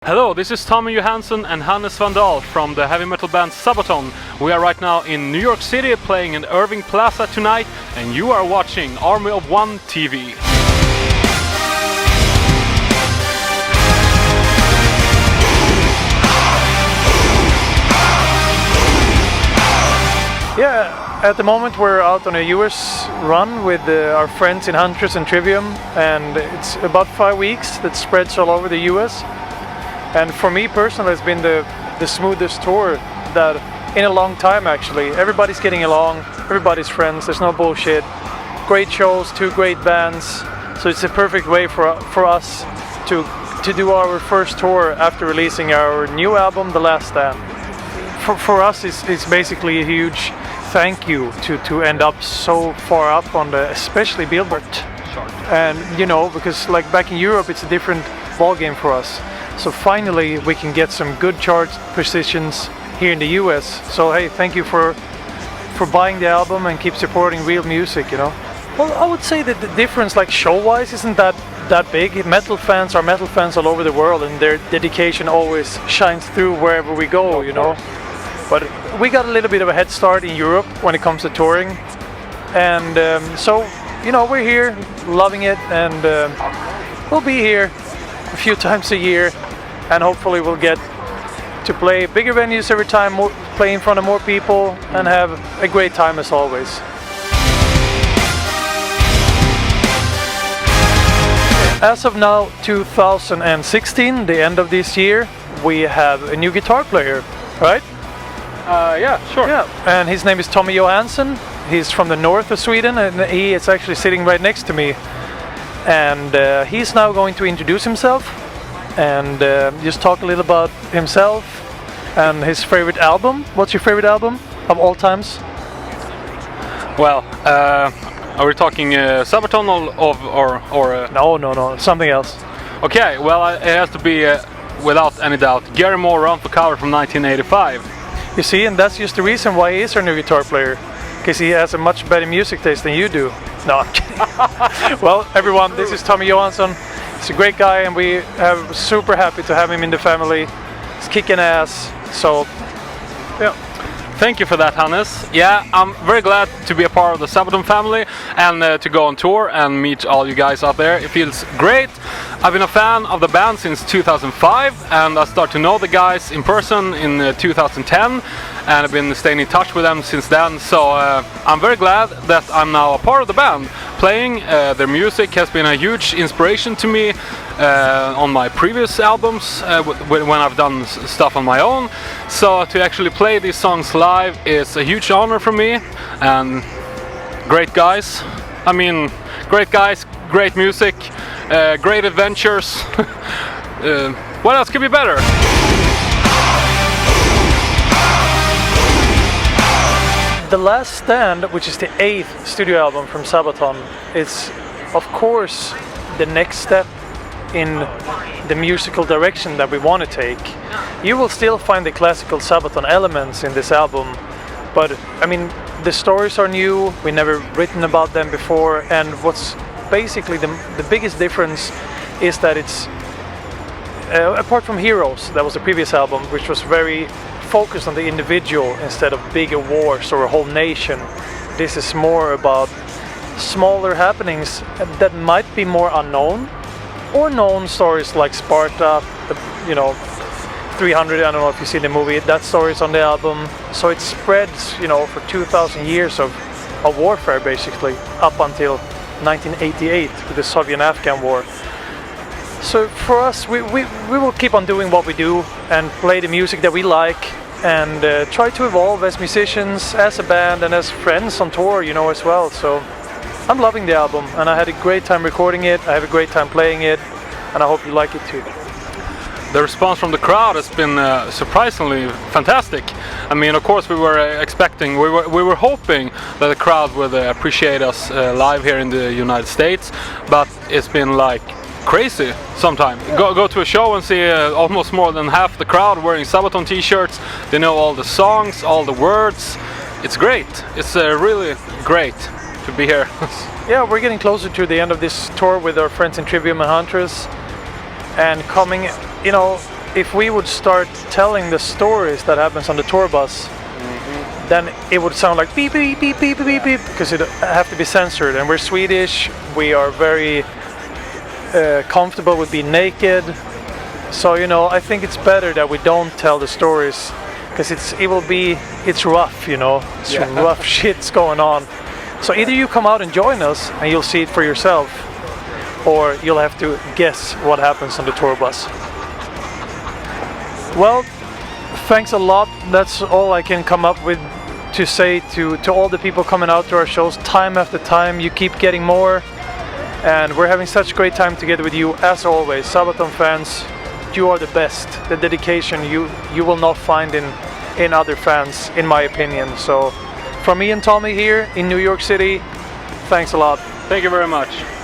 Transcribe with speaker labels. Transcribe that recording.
Speaker 1: Hello, this is Tommy Johansson and Hannes van Dahl from the heavy metal band SABATON. We are right now in New York City playing in Irving Plaza tonight, and you are watching Army of One TV.
Speaker 2: Yeah, at the moment we're out on a US run with our friends in Huntress and Trivium, and it's about 5 weeks that spreads all over the US. And for me personally, it's been the smoothest tour that in a long time actually. Everybody's getting along, everybody's friends, there's no bullshit. Great shows, 2 great bands, so it's a perfect way for us to do our first tour after releasing our new album, The Last Stand. For us, it's basically a huge thank you to end up so far up on the, especially Billboard. And you know, because like back in Europe, it's a different ballgame for us. So finally, we can get some good chart positions here in the US. So hey, thank you for buying the album and keep supporting real music, you know. Well, I would say that the difference, like show-wise, isn't that big. Metal fans are metal fans all over the world, and their dedication always shines through wherever we go, you know. But we got a little bit of a head start in Europe when it comes to touring, and so you know, we're here loving it, and we'll be here a few times a year, and hopefully we'll get to play bigger venues every time, play in front of more people, and have a great time as always. As of now, 2016, the end of this year, we have a new guitar player, right?
Speaker 1: Yeah, sure.
Speaker 2: Yeah, and his name is Tommy Johansson. He's from the north of Sweden, and he is actually sitting right next to me. And he's now going to introduce himself and just talk a little about himself and his favorite album. What's your favorite album of all times?
Speaker 1: Well, are we talking SABATON or
Speaker 2: No, something else.
Speaker 1: Okay, well, it has to be, without any doubt, Gary Moore Run for Cover from 1985.
Speaker 2: You see, and that's just the reason why he is our new guitar player, because he has a much better music taste than you do. No, I'm kidding. Well, everyone, this is Tommy Johansson. He's a great guy, and we are super happy to have him in the family. He's kicking ass, so yeah.
Speaker 1: Thank you for that, Hannes. Yeah, I'm very glad to be a part of the SABATON family and to go on tour and meet all you guys out there. It feels great. I've been a fan of the band since 2005, and I started to know the guys in person in 2010, and I've been staying in touch with them since then. So I'm very glad that I'm now a part of the band. Playing their music has been a huge inspiration to me on my previous albums when I've done stuff on my own. So to actually play these songs live is a huge honor for me, and great guys. I mean, great guys, great music, great adventures. What else could be better?
Speaker 2: The Last Stand, which is the 8th studio album from SABATON, is of course the next step in the musical direction that we want to take. You will still find the classical SABATON elements in this album, but I mean, the stories are new, we never written about them before, and what's basically the biggest difference is that it's apart from Heroes, that was the previous album, which was very focused on the individual instead of bigger wars or a whole nation. This is more about smaller happenings that might be more unknown, or known stories like Sparta, you know, 300, I don't know if you see the movie, that story is on the album. So it spreads, you know, for 2,000 years of warfare basically, up until 1988 with the Soviet-Afghan war. So for us, we will keep on doing what we do and play the music that we like, and try to evolve as musicians, as a band, and as friends on tour, you know, as well. So I'm loving the album, and I had a great time recording it, I have a great time playing it, and I hope you like it too.
Speaker 1: The response from the crowd has been surprisingly fantastic. I mean, of course, we were expecting, we were hoping that the crowd would appreciate us live here in the United States, but it's been like crazy sometimes. Go to a show and see almost more than half the crowd wearing SABATON t-shirts. They know all the songs, all the words. It's great. It's really great to be here.
Speaker 2: Yeah, we're getting closer to the end of this tour with our friends in Trivium and Huntress, and coming, you know, if we would start telling the stories that happens on the tour bus, then it would sound like beep beep beep beep beep beep, because it have to be censored. And we're Swedish. We are very comfortable with being naked. So I think it's better that we don't tell the stories, because it's rough. It's rough shit's going on. So either you come out and join us and you'll see it for yourself, or you'll have to guess what happens on the tour bus. Well, thanks a lot. That's all I can come up with to say to all the people coming out to our shows time after time. You keep getting more, and we're having such a great time together with you as always. Sabaton fans, you are the best. The dedication you will not find in other fans, in my opinion. So from me and Tommy here in New York City, thanks a lot.
Speaker 1: Thank you very much.